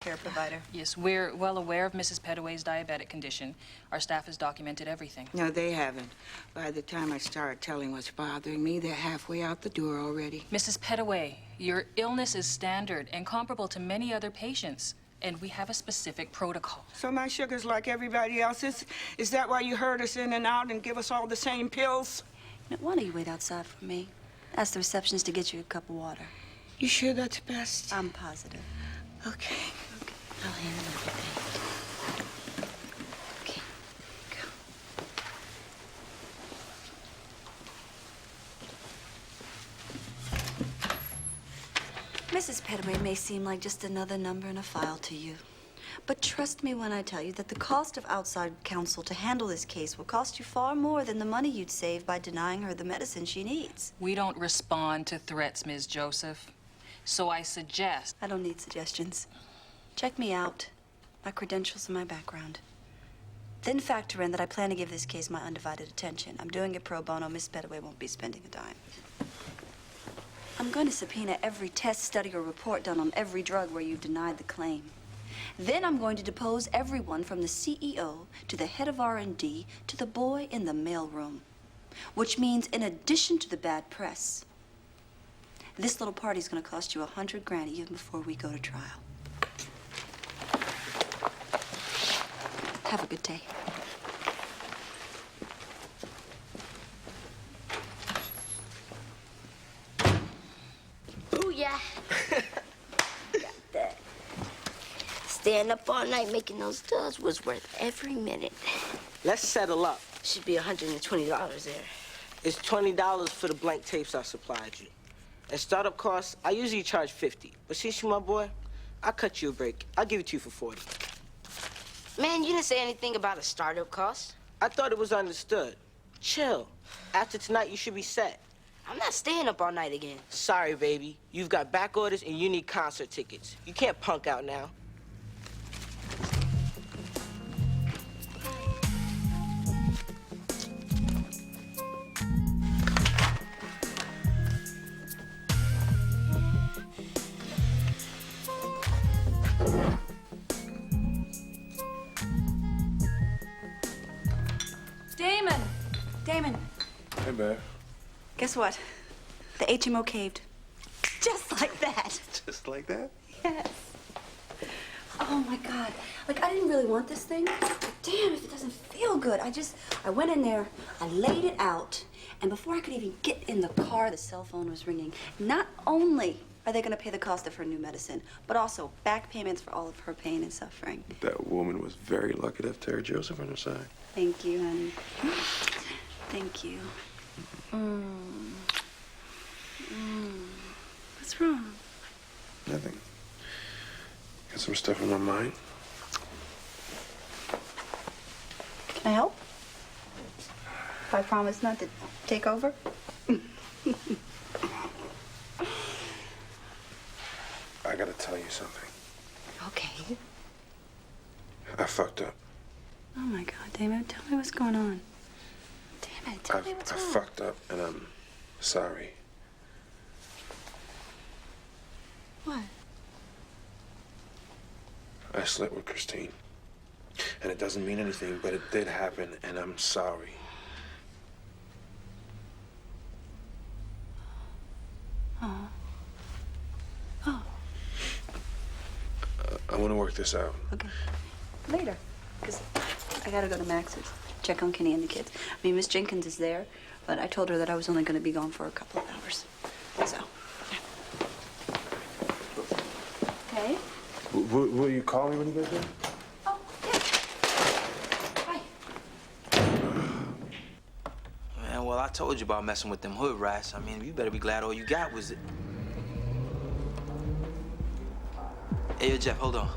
care provider. Yes, we're well aware of Mrs. Pettaway's diabetic condition. Our staff has documented everything. No, they haven't. By the time I start telling what's bothering me, they're halfway out the door already. Mrs. Pettaway, your illness is standard and comparable to many other patients, and we have a specific protocol. So my sugar's like everybody else's? Is that why you herd us in and out and give us all the same pills? Now, why don't you wait outside for me? Ask the receptionist to get you a cup of water. You sure that's best? I'm positive. Okay. I'll handle everything. Okay, go. Mrs. Pettaway may seem like just another number in a file to you. But trust me when I tell you that the cost of outside counsel to handle this case will cost you far more than the money you'd save by denying her the medicine she needs. We don't respond to threats, Ms. Joseph. So I suggest... I don't need suggestions. Check me out, my credentials and my background. Then factor in that I plan to give this case my undivided attention. I'm doing it pro bono. Miss Pettaway won't be spending a dime. I'm going to subpoena every test, study, or report done on every drug where you've denied the claim. Then I'm going to depose everyone from the CEO to the head of R&D to the boy in the mailroom. Which means, in addition to the bad press, this little party's going to cost you $100 grand even before we go to trial. Have a good day. Booyah! Got that. Staying up all night making those dubs was worth every minute. Let's settle up. Should be $120 there. It's $20 for the blank tapes I supplied you. And startup costs, I usually charge $50. But since you're my boy, I'll cut you a break. I'll give it to you for $40. Man, you didn't say anything about a startup cost. I thought it was understood. Chill. After tonight, you should be set. I'm not staying up all night again. Sorry, baby. You've got back orders and you need concert tickets. You can't punk out now. Damon. Hey, babe. Guess what? The HMO caved. Just like that. Just like that? Yes. Oh, my God. Like, I didn't really want this thing, but damn if it doesn't feel good. I went in there, I laid it out, and before I could even get in the car, the cell phone was ringing. Not only are they going to pay the cost of her new medicine, but also back payments for all of her pain and suffering. That woman was very lucky to have Teri Joseph on her side. Thank you, honey. Thank you. What's wrong? Nothing. Got some stuff on my mind. Can I help? If I promise not to take over? I gotta tell you something. Okay. I fucked up. Oh, my God, Damon, tell me what's going on. Damn it, tell me what's wrong. I fucked up, and I'm sorry. What? I slept with Christine. And it doesn't mean anything, but it did happen, and I'm sorry. Oh. Oh. I want to work this out. Okay. Later. Because I gotta go to Max's. Check on Kenny and the kids. I mean, Miss Jenkins is there, but I told her that I was only gonna be gone for a couple of hours. So. Okay. Will you call me when you get there? Oh, yeah. Bye. Man, well, I told you about messing with them hood rats. I mean, you better be glad all you got was it. Hey, yo, Jeff, hold on.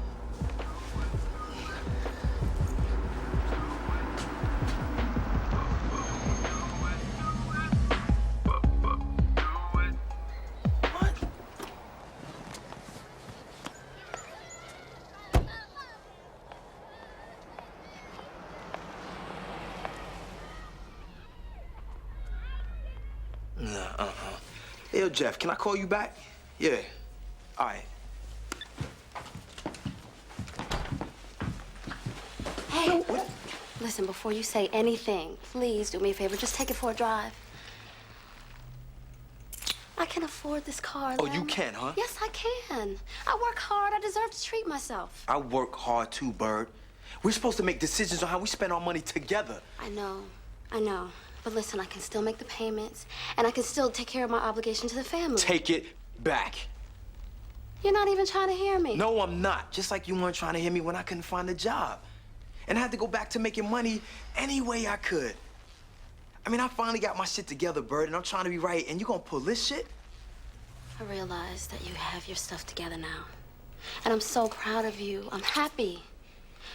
Hey, yo, Jeff, can I call you back? Yeah. All right. Listen, before you say anything, please do me a favor. Just take it for a drive. I can afford this car, Oh, Lem. you can, huh? Yes, I can. I work hard. I deserve to treat myself. I work hard too, Bird. We're supposed to make decisions on how we spend our money together. I know. But listen, I can still make the payments, and I can still take care of my obligation to the family. Take it back. You're not even trying to hear me. No, I'm not. Just like you weren't trying to hear me when I couldn't find a job. And I had to go back to making money any way I could. I mean, I finally got my shit together, Bird, and I'm trying to be right, and you gonna pull this shit? I realize that you have your stuff together now. And I'm so proud of you. I'm happy.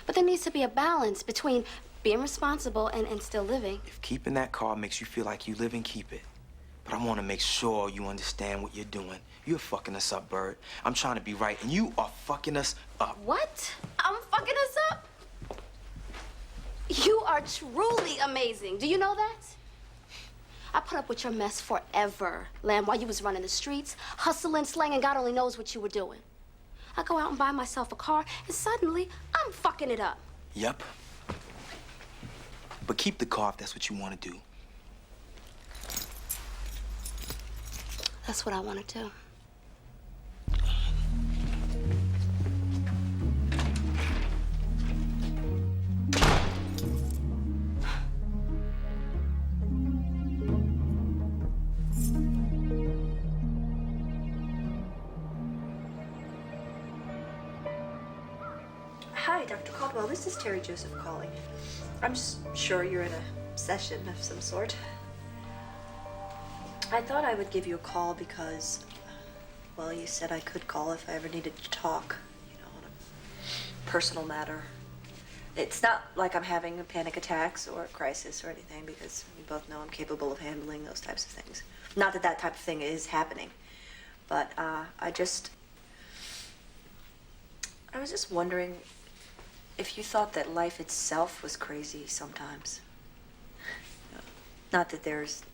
But there needs to be a balance between being responsible and still living. If keeping that car makes you feel like you live, and keep it. But I want to make sure you understand what you're doing. You're fucking us up, Bird. I'm trying to be right, and you are fucking us up. What? I'm fucking us up? You are truly amazing. Do you know that? I put up with your mess forever, Lamb, while you was running the streets, hustling, slanging, God only knows what you were doing. I go out and buy myself a car, and suddenly, I'm fucking it up. Yep. But keep the car if that's what you want to do. That's what I want to do. Hi, Dr. Caldwell. This is Teri Joseph calling. I'm just sure you're in a session of some sort. I thought I would give you a call because, well, you said I could call if I ever needed to talk, on a personal matter. It's not like I'm having panic attacks or a crisis or anything, because we both know I'm capable of handling those types of things. Not that that type of thing is happening, but I was just wondering if you thought that life itself was crazy sometimes. Not that there's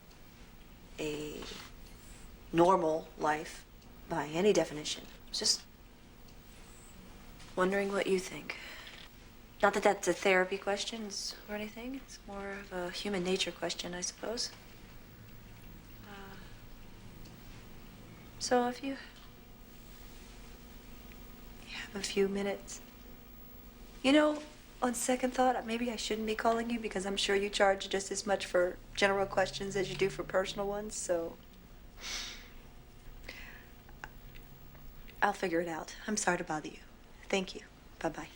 a normal life by any definition. Just wondering what you think. Not that that's a therapy question or anything. It's more of a human nature question, I suppose. So if you have a few minutes. On second thought, maybe I shouldn't be calling you, because I'm sure you charge just as much for general questions as you do for personal ones, so I'll figure it out. I'm sorry to bother you. Thank you. Bye-bye.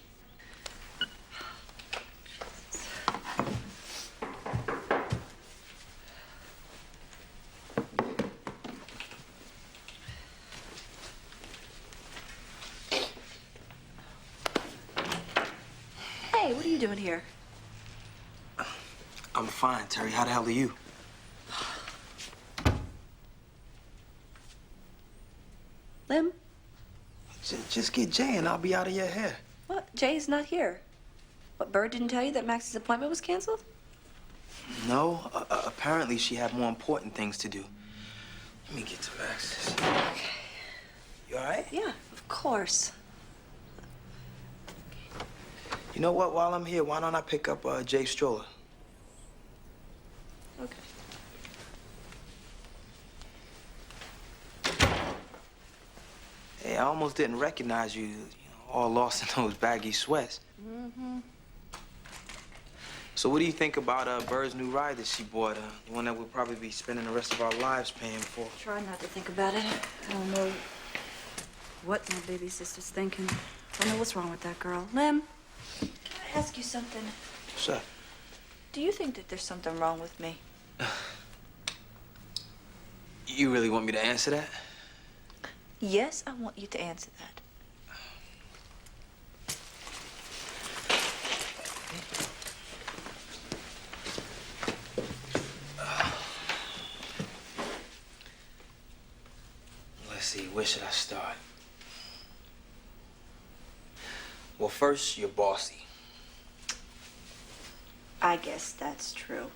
Hey, what are you doing here? I'm fine, Teri. How the hell are you? Lim? Just get Jay and I'll be out of your hair. What? Jay's not here. What, Bird didn't tell you that Max's appointment was canceled? No, apparently she had more important things to do. Let me get to Max's. Okay. You all right? Yeah, of course. You know what? While I'm here, why don't I pick up Jay's stroller? Okay. Hey, I almost didn't recognize you, all lost in those baggy sweats. Mm-hmm. So what do you think about Bird's new ride that she bought? The one that we'll probably be spending the rest of our lives paying for. Try not to think about it. I don't know what my baby sister's thinking. I don't know what's wrong with that girl. Lim, can I ask you something? What's up? Do you think that there's something wrong with me? You really want me to answer that? Yes, I want you to answer that. Let's see, where should I start? Well, first, you're bossy. I guess that's true.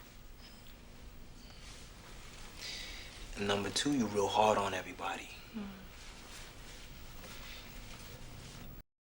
And number two, you're real hard on everybody. Mm.